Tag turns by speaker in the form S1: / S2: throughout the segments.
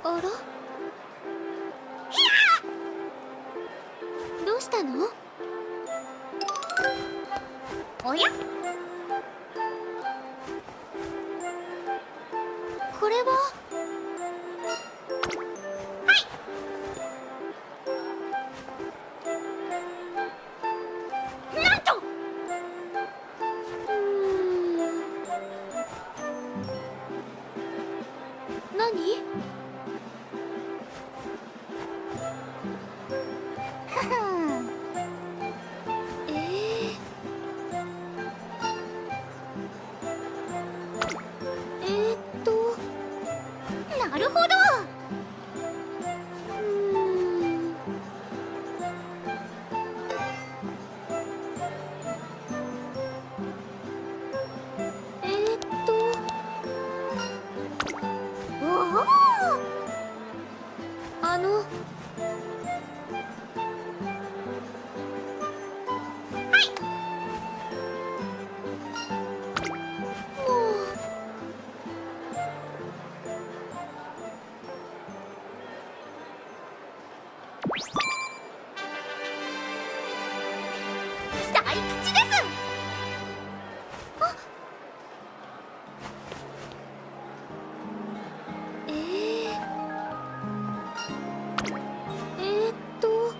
S1: あら、どうしたの？
S2: おや？
S1: これは？
S2: なんと！
S1: 何？
S2: ふふん。
S1: えー、
S2: なるほど。
S1: えーっと
S2: おお。
S1: あの、もう。
S2: 大吉です。
S1: えー、えーっともう。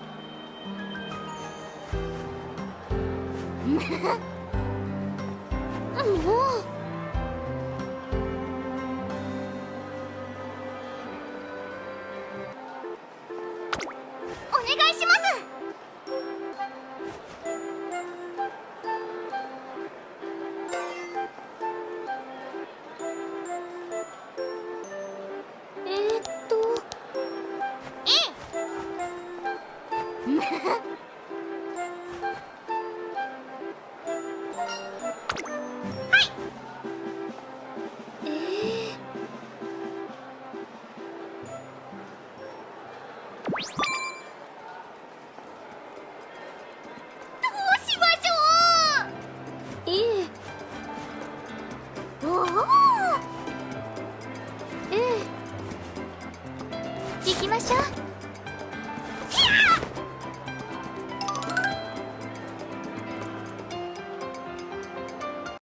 S2: お願いします。
S1: えーっとえー、
S2: どうしましょ
S1: いえ、
S2: う。おお。
S1: ええ、行きましょう。